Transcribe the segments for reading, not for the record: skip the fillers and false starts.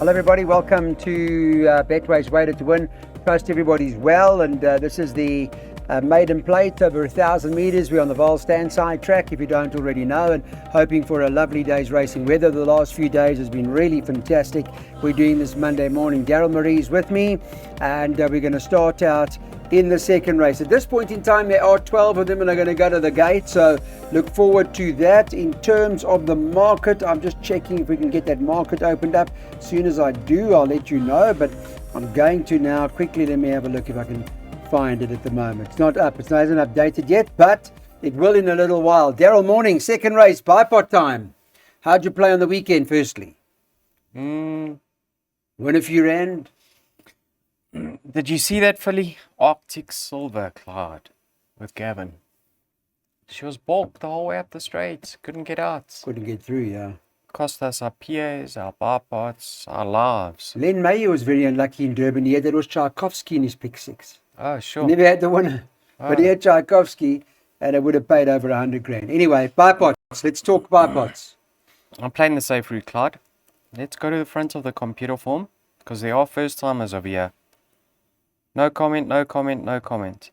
Hello everybody, welcome to Betway's Way to Win. Trust everybody's well, and this is the maiden plate over 1,000 metres. We're on the Vaal stand-side track, if you don't already know, and hoping for a lovely day's racing weather. The last few days has been really fantastic. We're doing this Monday morning. Daryl Marie's with me, and we're going to start out in the second race. At this point in time, there are 12 of them and are going to go to the gate, so look forward to that. In terms of the market, I'm just checking if we can get that market opened up. As soon as I do, I'll let you know, but I'm going to now quickly. Let me have a look if I can find it at the moment. It's not up, it hasn't updated yet, but it will in a little while. Daryl, morning, second race, bipod time. How'd you play on the weekend, firstly? Win a few rand? Did you see that filly? Arctic Silver, Clyde, with Gavin. She was balked the whole way up the straight. Couldn't get out. Couldn't get through, yeah. Cost us our PAs, our bar parts, our lives. Len Mayer was very unlucky in Durban. He had that was Tchaikovsky in his pick six. Oh, sure. He never had the winner, but he had Tchaikovsky, and it would have paid over 100 grand. Anyway, bipods. Let's talk bipods. I'm playing the safe route, Clyde. Let's go to the front of the computer form, because they are first timers over here. No comment, no comment, no comment.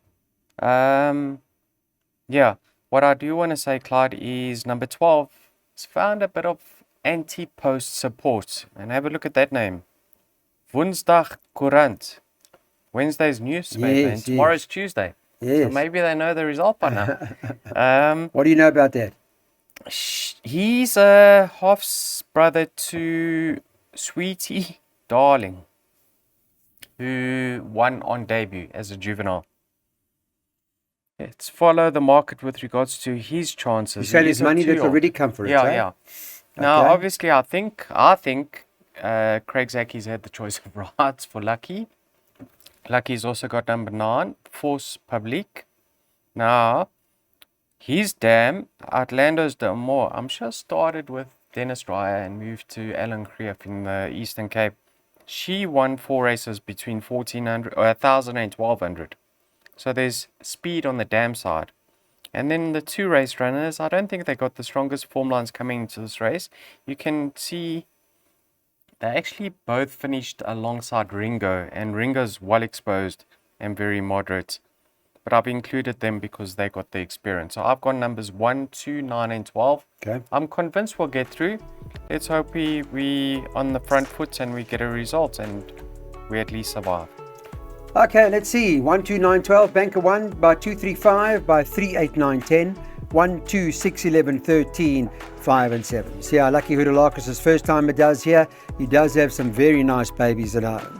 Yeah, what I do want to say, Clyde, is number 12 has found a bit of anti-post support. And have a look at that name. Woensdag Courant. Wednesday's news, mate, and tomorrow's Tuesday. Yes. So maybe they know the result by now. What do you know about that? He's a half brother to Sweetie Darling, who won on debut as a juvenile. Let's follow the market with regards to his chances. You say there's money that's already come for it, yeah, eh? yeah. Now, obviously, I think Craig Zaki's had the choice of rides for Lucky. Lucky's also got number 9, Force Publique. Now, his dam, Outlando's Damore, I'm sure started with Dennis Dreyer and moved to Alan Creef in the Eastern Cape. She won 4 races between 1,400 or 1,000 and 1,200. So there's speed on the dam side. And then the 2 race runners, I don't think they got the strongest form lines coming into this race. You can see they actually both finished alongside Ringo, and Ringo's well exposed and very moderate. But I've included them because they got the experience. So I've got numbers 1, 2, 9, and 12. Okay. I'm convinced we'll get through. Let's hope we on the front foot and we get a result and we at least survive. Okay, let's see. 1, 2, 9, 12. Banker 1 by 2, 3, 5 by 3, 8, 9, 10. 1, 2, 6, 11, 13, 5 and 7. See how Lucky Hoodalakis' first time it does here. He does have some very nice babies at home.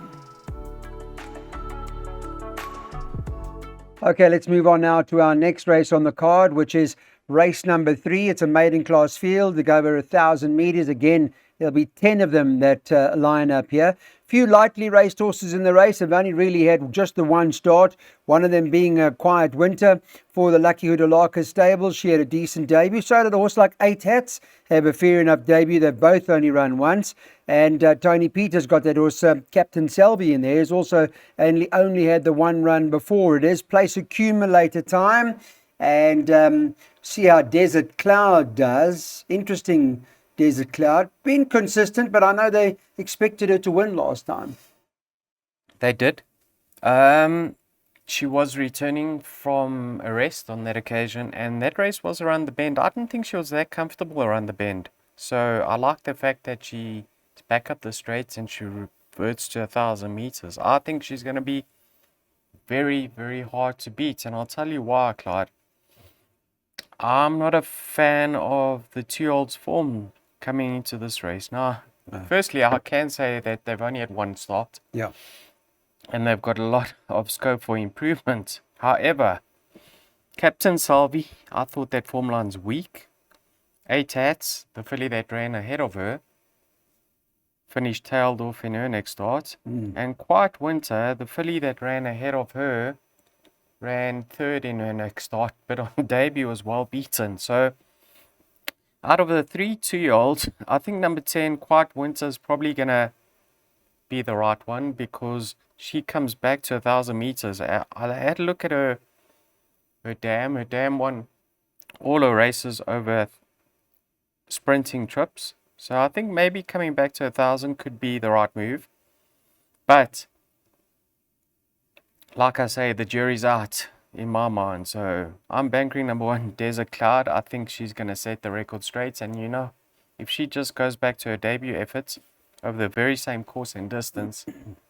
Okay, let's move on now to our next race on the card, which is race number 3. It's a maiden class field. They go over 1,000 metres. Again, there'll be 10 of them that line up here. Few lightly raced horses in the race have only really had just the one start, one of them being a Quiet Winter for the Lucky Hoodalakis stable. She had a decent debut. So did a horse like 8 Hats have a fair enough debut. They've both only run once. And Tony Peters got that horse, Captain Selby, in there. He's also only had the one run before. It is place accumulator time. And see how Desert Cloud does. Interesting. Desert Cloud. Been consistent, but I know they expected her to win last time. They did. She was returning from a rest on that occasion, and that race was around the bend. I didn't think she was that comfortable around the bend. So I like the fact that she's back up the straights and she reverts to 1,000 meters. I think she's going to be very, very hard to beat, and I'll tell you why, Clyde. I'm not a fan of the 2-year-olds' form coming into this race. Now, firstly, I can say that they've only had one start. Yeah. And they've got a lot of scope for improvement. However, Captain Selby, I thought that form line's weak. 8 Hats, the filly that ran ahead of her, finished tailed off in her next start. And Quiet Winter, the filly that ran ahead of her, ran 3rd in her next start, but on debut was well beaten. So out of the 3 2-year-olds, I think number 10, Quiet Winter, is probably going to be the right one because she comes back to 1,000 meters. I had a look at her dam. Her dam won all her races over sprinting trips. So I think maybe coming back to 1,000 could be the right move. But like I say, the jury's out in my mind. So I'm bankering number 1, Desert Cloud. I think she's going to set the record straight. And you know, if she just goes back to her debut efforts over the very same course and distance,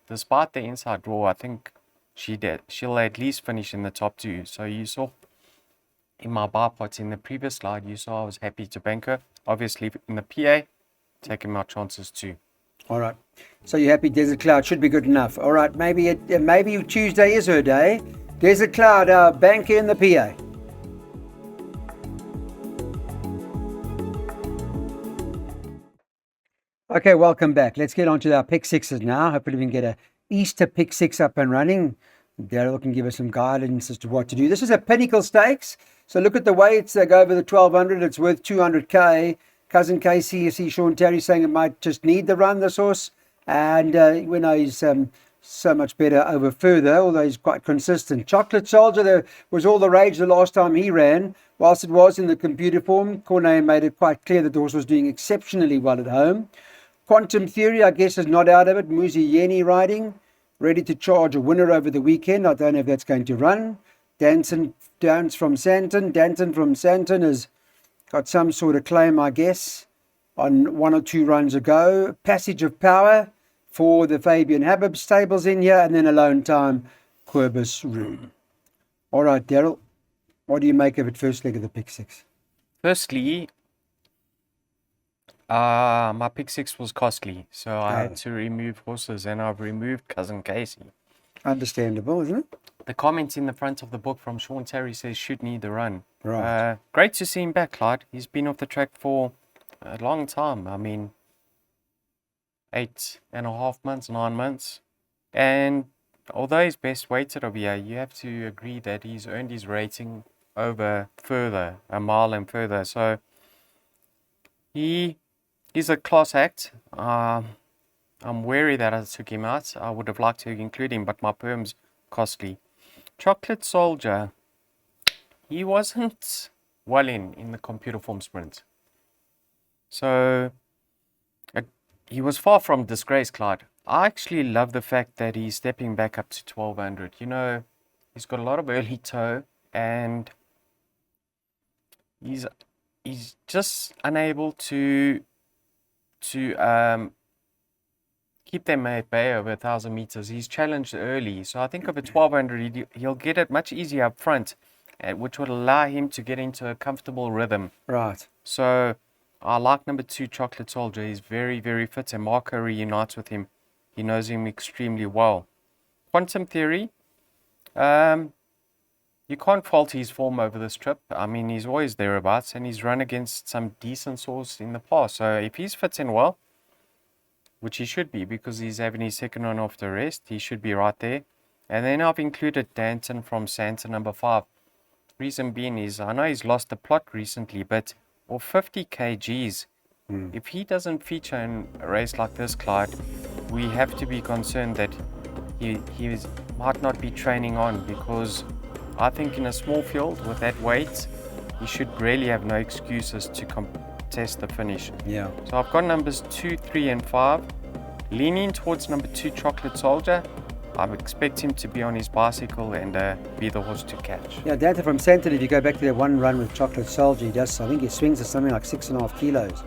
despite the inside draw, I think she'll at least finish in the top 2. So you saw in my bar pots in the previous slide, you saw I was happy to bank her. Obviously in the PA, taking my chances too. All right. So you're happy Desert Cloud should be good enough. All right. Maybe Tuesday is her day. Desert Cloud, our banker in the PA. Okay, welcome back. Let's get on to our pick sixes now. Hopefully we can get a Easter pick six up and running. Daryl can give us some guidance as to what to do. This is a Pinnacle Stakes. So look at the weights. They go over the 1,200. It's worth 200k. Cousin Casey, you see Sean Terry saying it might just need the run, this horse. And we know he's so much better over further, although he's quite consistent. Chocolate Soldier, there was all the rage the last time he ran. Whilst it was in the computer form, Cornet made it quite clear that the horse was doing exceptionally well at home. Quantum Theory, I guess, is not out of it. Muzi Yeni riding, ready to charge a winner over the weekend. I don't know if that's going to run. Danton from Santon has got some sort of claim, I guess, on 1 or 2 runs ago. Passage of Power for the Fabian Habib stables in here, and then Alone Time, Querbus Room. All right, Daryl, what do you make of it first leg of the pick six? Firstly, my pick six was costly, so I had to remove horses, and I've removed Cousin Casey. Understandable, isn't it? The comment in the front of the book from Sean Terry says should need the run. Right. Great to see him back, Clyde. He's been off the track for a long time. I mean, 8.5 months, 9 months. And although he's best weighted over here, you have to agree that he's earned his rating over further, a mile and further. So he's a class act. I'm wary that I took him out. I would have liked to include him, but my perm's costly. Chocolate Soldier, he wasn't well in the computer form sprint. So he was far from disgrace, Clyde. I actually love the fact that he's stepping back up to 1,200. You know, he's got a lot of early toe, and he's just unable to keep them at bay over 1,000 meters. He's challenged early, so I think over 1,200 he'll get it much easier up front, which would allow him to get into a comfortable rhythm. Right. So I like number 2, Chocolate Soldier. He's very, very fit, and Marco reunites with him. He knows him extremely well. Quantum Theory, you can't fault his form over this trip. I mean, he's always thereabouts, and he's run against some decent horses in the past. So if he's fit in well, which he should be because he's having his second run off the rest, he should be right there. And then I've included Danton from Santa, number 5. Reason being is, I know he's lost the plot recently, but or 50 kgs, if he doesn't feature in a race like this, Clyde, we have to be concerned that he might not be training on, because I think in a small field with that weight, he should really have no excuses to contest the finish. Yeah. So I've got numbers 2, 3, and 5. Leaning towards number 2, Chocolate Soldier. I expect him to be on his bicycle and be the horse to catch. Yeah, Dante from Santon, if you go back to that one run with Chocolate Soldier, I think he swings at something like 6.5 kilos.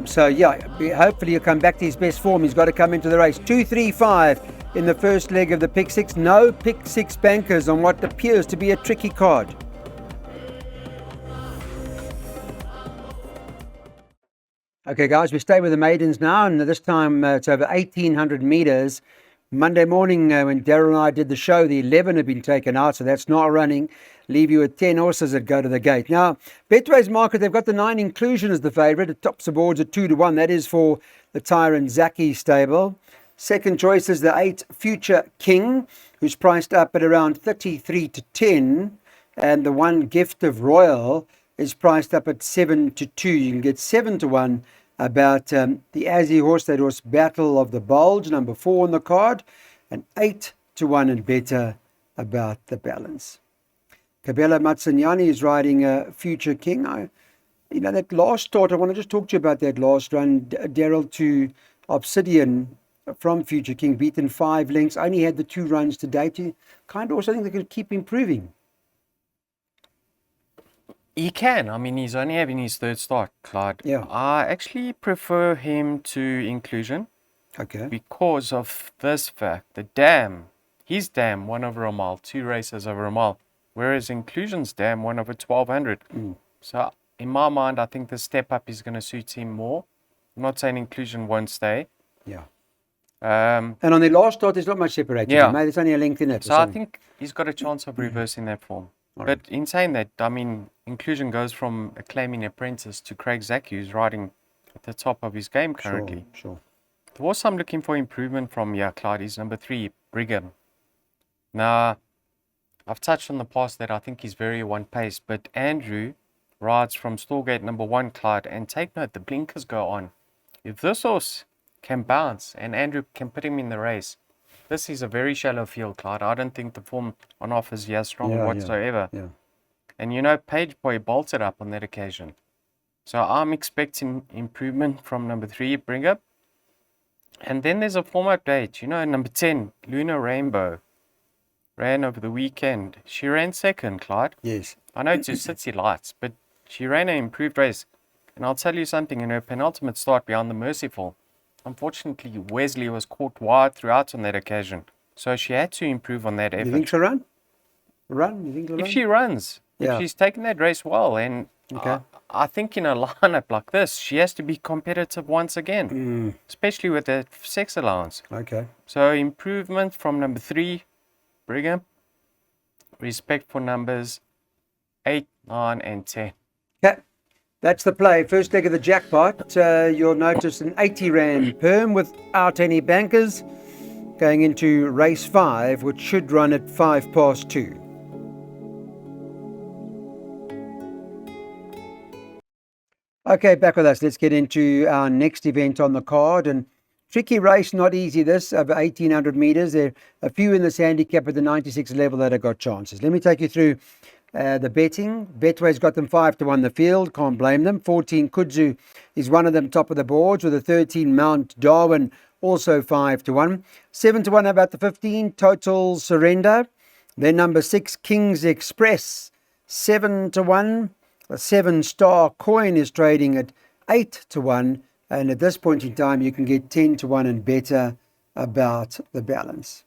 So yeah, hopefully he'll come back to his best form. He's got to come into the race. 2, 3, 5 in the first leg of the pick six. No pick six bankers on what appears to be a tricky card. Okay guys, we stay with the maidens now, and this time it's over 1,800 meters. Monday morning when Daryl and I did the show, the 11 had been taken out, so that's not running. Leave you with 10 horses that go to the gate. Now, Betway's market, they've got the 9 Inclusion as the favourite. It tops the boards at 2-1. That is for the Tyrant Zaki stable. Second choice is the 8 Future King, who's priced up at around 33-10. And the 1 Gift of Royal is priced up at 7-2. You can get 7-1 about the Azzy horse, that horse Battle of the Bulge, number 4 on the card, and 8-1 and better about the balance. Cabela Matsanyani is riding Future King. You know, that last start, I want to just talk to you about that last run. Daryl to Obsidian from Future King, beaten 5 lengths, only had the 2 runs to date. You kind of also think they could keep improving. He can. I mean, he's only having his 3rd start, Clyde. Yeah. I actually prefer him to Inclusion Okay. because of this fact. His dam, 1/1 mile, 2 races over a mile, whereas Inclusion's dam, 1/1200. So, in my mind, I think the step up is going to suit him more. I'm not saying Inclusion won't stay. Yeah. Um, And on the last start, there's not much separating Yeah. them. There's only a length in it. so I think he's got a chance of reversing that form. All But in saying that, I mean, Inclusion goes from a claiming apprentice to Craig Zaki, who's riding at the top of his game currently. Sure. The horse I'm looking for improvement from, Clyde, is number 3, Brigham. Now, I've touched on the past that I think he's very one-paced, but Andrew rides from stallgate number 1, Clyde, and take note, the blinkers go on. If this horse can bounce and Andrew can put him in the race, this is a very shallow field, Clyde. I don't think the form on offer is as strong whatsoever. Yeah. And you know, Page Boy bolted up on that occasion. So I'm expecting improvement from number 3, Brigham. And then there's a form update. You know, number 10, Luna Rainbow, ran over the weekend. She ran 2nd, Clyde. Yes. I know it's just City Lights, but she ran an improved race. And I'll tell you something, in her penultimate start behind the Merciful, unfortunately, Wesley was caught wide throughout on that occasion. So she had to improve on that effort. You think she'll run? You think she'll If run? she runs, Yeah. if she's taken that race well, and Okay. I think in a lineup like this, she has to be competitive once again, especially with the sex allowance. Okay. So improvement from number 3, Brigham. Respect for numbers 8, 9, and 10. Okay. That's the play. First leg of the jackpot. You'll notice an 80 Rand perm without any bankers going into race 5, which should run at 2:05. Okay, back with us. Let's get into our next event on the card. And tricky race, not easy this, over 1,800 metres. There are a few in this handicap at the 96 level that have got chances. Let me take you through the betting. Betway's got them 5-1 the field. Can't blame them. 14 Kudzu is one of them, top of the boards, with a 13 Mount Darwin, also 5-1. 7-1 about the 15, Total Surrender. Then number 6, King's Express, 7-1. The 7-Star Coin is trading at 8-1. And at this point in time, you can get 10-1 and better about the balance.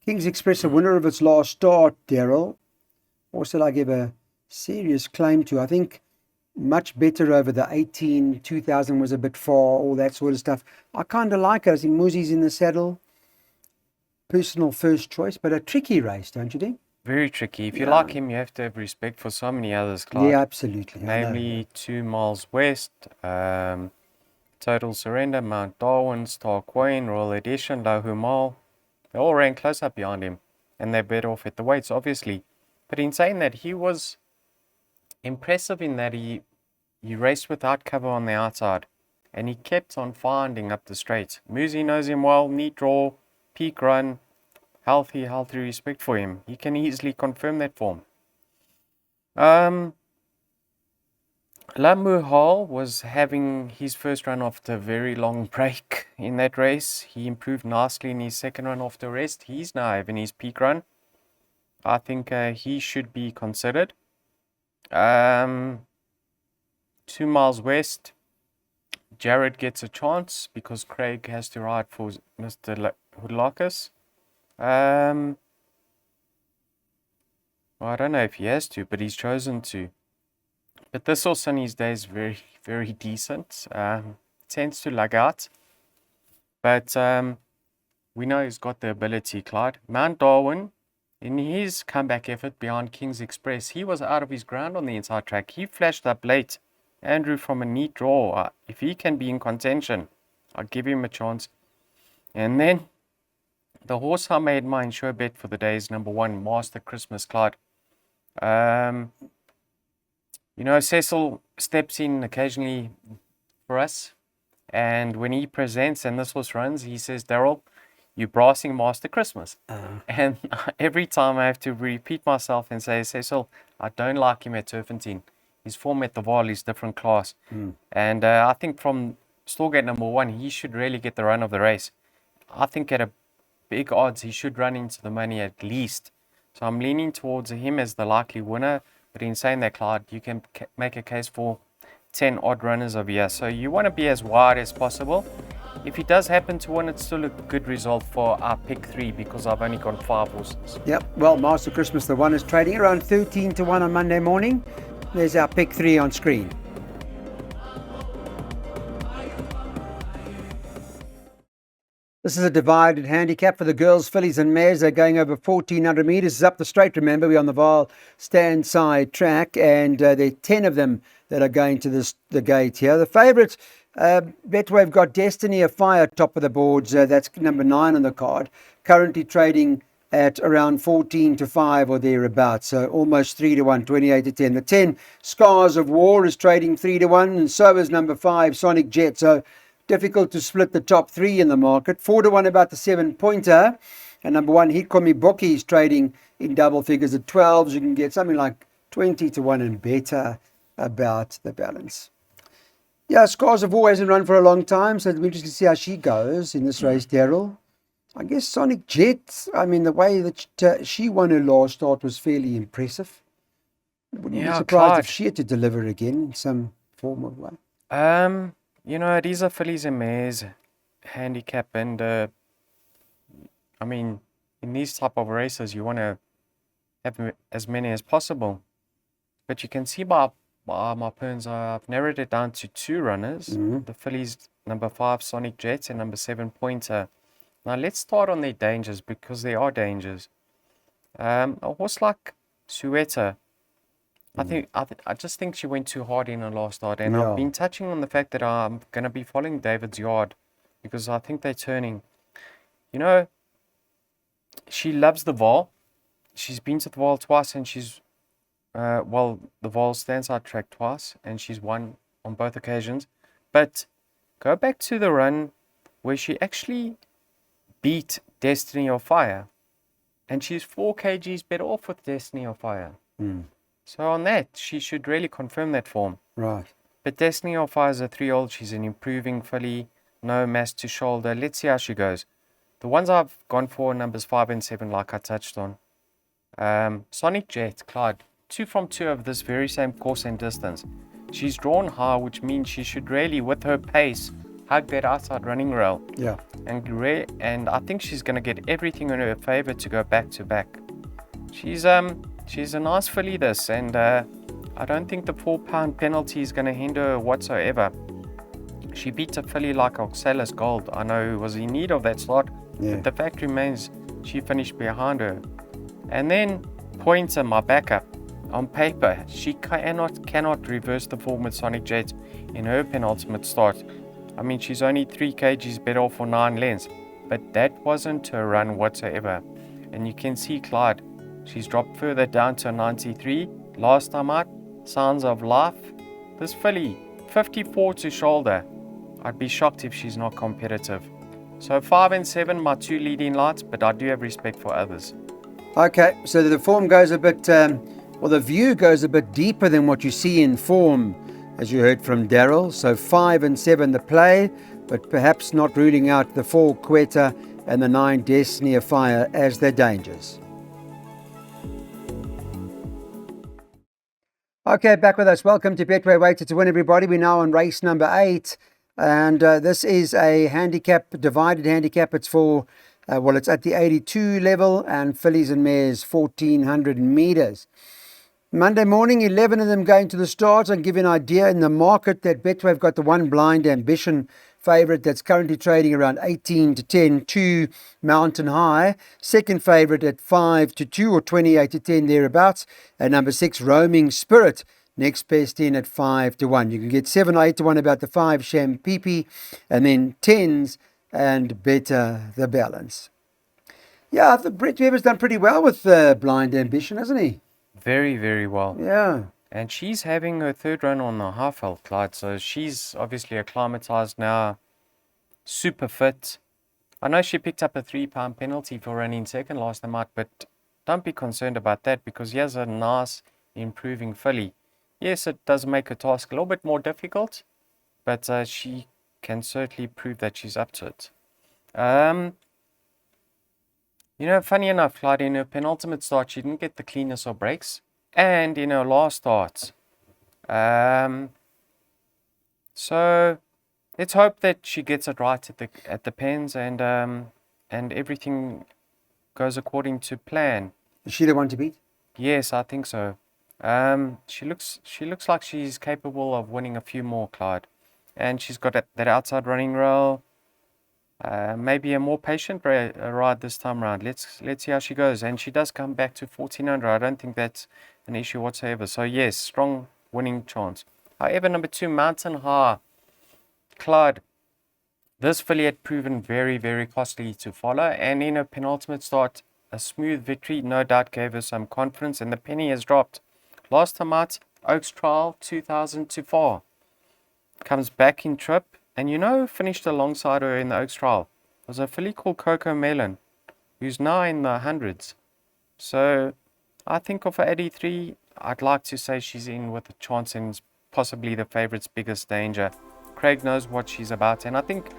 King's Express, a winner of its last start, Daryl. Also, I give a serious claim to. I think much better over the 18, 2000 was a bit far, all that sort of stuff. I kind of like it. I think Muzi's in the saddle. Personal first choice, but a tricky race, don't you think? Very tricky. If you like him, you have to have respect for so many others, Clyde. Yeah, absolutely. Namely, 2 Miles West, Total Surrender, Mount Darwin, Star Queen, Royal Edition, Lahu Mal. They all ran close up behind him, and they're better off at the weights, obviously. But in saying that, he was impressive in that he raced without cover on the outside, and he kept on finding up the straight. Muzi knows him well, neat draw, peak run, healthy respect for him. He can easily confirm that form. Lamu Hall was having his first run after a very long break in that race. He improved nicely in his second run after rest. He's now having his peak run. I think he should be considered. 2 Miles West, Jared gets a chance because Craig has to ride for Mr. Hoodlakis. Well, I don't know if he has to, but he's chosen to. But this also in his day is very, very decent. Tends to lug out. But we know he's got the ability, Clyde. Mount Darwin, in his comeback effort behind King's Express, he was out of his ground on the inside track. He flashed up late. Andrew from a neat draw. If he can be in contention, I'll give him a chance. And then the horse I made my insure bet for the day is number 1, Master Christmas, Clyde. You know, Cecil steps in occasionally for us, and when he presents and this horse runs, he says, Daryl, you're brassing Master Christmas. And every time I have to repeat myself and say, Cecil, I don't like him at Turfentine. his form at the Vaal is different class. And I think from Storgate number 1, he should really get the run of the race. I think at a big odds, he should run into the money at least. So I'm leaning towards him as the likely winner. But in saying that, Clyde, you can make a case for 10 odd runners over here. So you want to be as wide as possible. If he does happen to win, it's still a good result for our pick 3 because I've only got 5 horses. Yep, well, Master Christmas, the one is trading around 13 to 1 on Monday morning. There's our pick 3 on screen. This is a divided handicap for the girls, fillies and mares. They're going over 1,400 metres. It's up the straight, remember. We're on the Vaal stand side track, and there are 10 of them that are going to the gate here. The favourites, Betway have got Destiny of Fire top of the boards. That's number 9 on the card. Currently trading at around 14 to 5 or thereabouts. So almost 3 to 1, 28 to 10. The 10, Scars of War, is trading 3 to 1, and so is number 5, Sonic Jet. So difficult to split the top 3 in the market. 4 to 1 about the 7-pointer. And number 1, Hikomi Boki, is trading in double figures at 12s. You can get something like 20 to 1 and better about the balance. Yeah, Scars of War hasn't run for a long time, so it'll be interesting to see how she goes in this race, Daryl. I guess Sonic Jet, I mean, the way that she won her last start was fairly impressive. Wouldn't be surprised Clyde, if she had to deliver again in some form of way. You know, these are fillies and mares handicap, and I mean, in these type of races, you want to have as many as possible. But you can see by my pens, I've narrowed it down to 2 runners. The fillies, number 5, Sonic Jet, and number 7-pointer. Now, let's start on their dangers, because there are dangers. A horse like Sueta, I just think she went too hard in her last start, and I've been touching on the fact that I'm going to be following David's yard because I think they're turning. You know, she loves the Vaal. She's been to the Vaal twice, and she's the Vaal standside track twice, and she's won on both occasions. But go back to the run where she actually beat Destiny of Fire, and she's 4 kgs better off with Destiny of Fire. So on that, she should really confirm that form. Right. But Destiny of Fire is a 3-year-old. She's an improving filly. No mass to shoulder. Let's see how she goes. The ones I've gone for, numbers 5 and 7, like I touched on. Sonic Jet, Clyde, 2 from 2 of this very same course and distance. She's drawn high, which means she should really, with her pace, hug that outside running rail. Yeah. And I think she's going to get everything in her favour to go back to back. She's a nice filly, this, and I don't think the £4 penalty is going to hinder her whatsoever. She beat a filly like Oxalis Gold. I know who was in need of that slot, but the fact remains she finished behind her. And then Pointer, my backup. On paper, she cannot reverse the form with Sonic Jet in her penultimate start. I mean, she's only 3 kgs better off for 9 lengths, but that wasn't her run whatsoever. And you can see Clyde, she's dropped further down to 93. Last time out, Signs of Life. This filly, 54 to shoulder. I'd be shocked if she's not competitive. So 5 and 7, my 2 leading lights, but I do have respect for others. Okay, so the form goes a bit, the view goes a bit deeper than what you see in form, as you heard from Daryl. So 5 and 7 the play, but perhaps not ruling out the 4 Quetta and the 9 Destiny of Fire as their dangers. Okay, back with us. Welcome to Betway Weighted to Win, everybody. We're now on race number 8, and this is a divided handicap. It's for, it's at the 82 level, and fillies and mares 1,400 metres. Monday morning, 11 of them going to the start. I'll give you an idea in the market that Betway have got the 1 Blind Ambition favourite that's currently trading around 18 to 10, 2 Mountain High. Second favourite at 5 to 2 or 28 to 10 thereabouts. And number 6, Roaming Spirit, next best in at 5 to 1. You can get 7 or 8 to 1 about the 5 Shampipi, and then 10s and better the balance. Yeah, I think Brett Weber's done pretty well with Blind Ambition, hasn't he? Very, very well. Yeah. And she's having her 3rd run on the Highveld, Clyde, so she's obviously acclimatized now, super fit. I know she picked up a £3 penalty for running second last time out, but don't be concerned about that because he has a nice improving filly. yes, it does make her task a little bit more difficult, but she can certainly prove that she's up to it. Funny enough, Clyde, in her penultimate start, she didn't get the cleanest of breaks, and in her last start. So let's hope that she gets it right at the pens, and everything goes according to plan. Is she the one to beat? Yes, I think so. She looks like she's capable of winning a few more, Clyde, and she's got that outside running rail. Maybe a more patient ride this time around. Let's see how she goes, and she does come back to 1400. I don't think that's an issue whatsoever. So yes, strong winning chance. However, number 2, Mountain High, Clyde. This filly had proven very, very costly to follow, and in a penultimate start, a smooth victory no doubt gave her some confidence, and the penny has dropped. Last time out, Oaks Trial, 2000 to 4. Comes back in trip, and finished alongside her in the Oaks Trial. It was a filly called Coco Melon, who's now in the hundreds. So I think of 83, I'd like to say she's in with a chance and possibly the favourite's biggest danger. Craig knows what she's about, and I think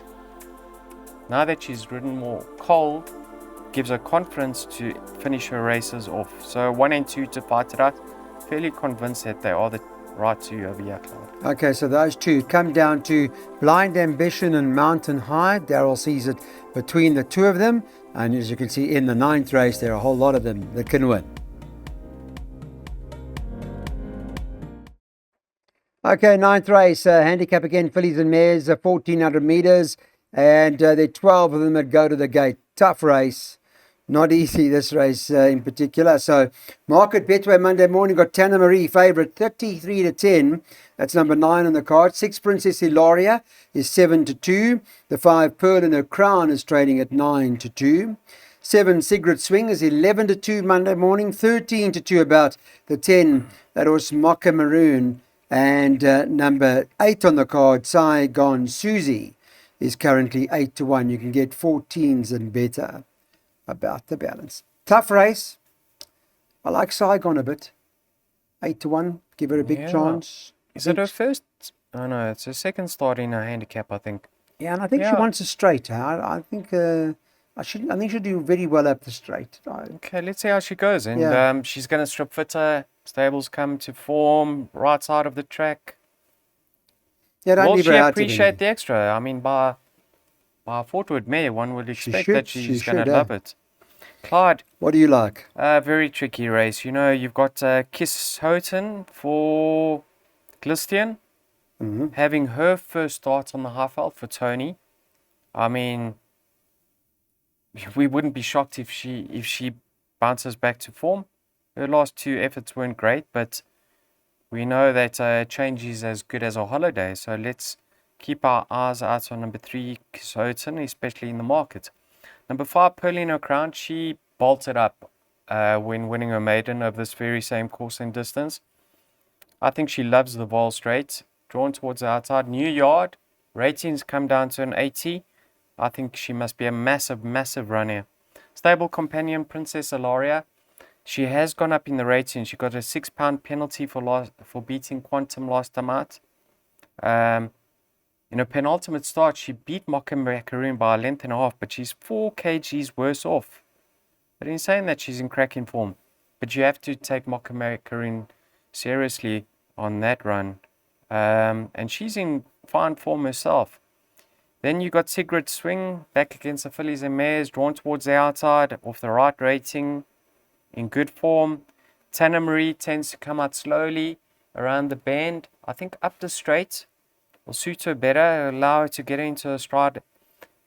now that she's ridden more cold, gives her confidence to finish her races off. So 1 and 2 to fight it out. Fairly convinced that they are the right two over here, Clyde. Okay, so those two come down to Blind Ambition and Mountain High. Daryl sees it between the two of them, and as you can see in the 9th race, there are a whole lot of them that can win. Okay, 9th race, handicap again, fillies and mares, 1400 meters, and there are 12 of them that go to the gate. Tough race. Not easy, this race in particular. So, market Betway Monday morning got Tana Marie favourite 33 to 10. That's number 9 on the card. 6 Princess Hilaria is 7 to 2. The 5 Pearl in her Crown is trading at 9 to 2. 7 Sigrid Swing is 11 to 2 Monday morning. 13 to 2 about the 10. That was Mocha Maroon. And number 8 on the card, Saigon Susie, is currently 8 to 1. You can get 14s and better about the balance. Tough race. I like Saigon a bit. 8 to 1. Give her a big chance. Is it her first? Oh no, it's her second start in her handicap, I think. Yeah, and I think she wants a straight. I think she'll do very well up the straight. Okay, let's see how she goes. And she's going to strip fitter. Stables come to form. Right side of the track. Yeah, don't leave her out. Will she appreciate the extra? I mean, by a forward mare, one would expect that she's going to love it. Clyde. What do you like? Very tricky race. You've got Kiss Houghton for Glistian. Mm-hmm. Having her first start on the Highveld for Tony. I mean, we wouldn't be shocked if she bounces back to form. Her last 2 efforts weren't great, but we know that change is as good as a holiday. So let's keep our eyes out on number 3, Kiss Houghton, especially in the market. Number 5, Pearl in her Crown. She bolted up when winning her maiden over this very same course and distance. I think she loves the Vaal straight. Drawn towards the outside. New yard. Ratings come down to an 80. I think she must be a massive, massive runner. Stable companion, Princess Hilaria. She has gone up in the rating. She got a £6 penalty for beating Quantum last time out. In her penultimate start, she beat Mocha Macaroon by a length and a half, but she's 4 kgs worse off. But in saying that, she's in cracking form. But you have to take Mocha Macaroon seriously on that run. And she's in fine form herself. Then you got Sigrid Swing back against the fillies and mares, drawn towards the outside, off the right rating, in good form. Tana Marie tends to come out slowly around the bend. I think up the straight will suit her better, allow her to get into her stride.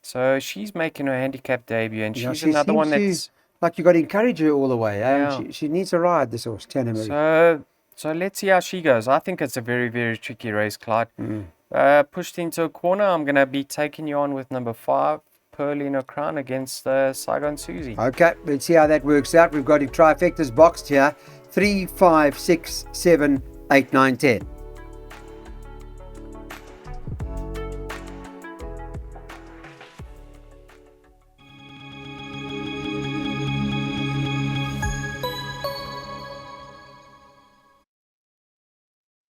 So she's making her handicap debut, and she's another one that's... Like you got to encourage her all the way. She needs a ride, this horse, Tana Marie. So let's see how she goes. I think it's a very, very tricky race, Clyde. Pushed into a corner, I'm going to be taking you on with number 5, Pearl in her Crown against Saigon Susie. Okay, let's see how that works out. We've got your trifectas boxed here. 3, 5, 6, 7, 8, 9, 10.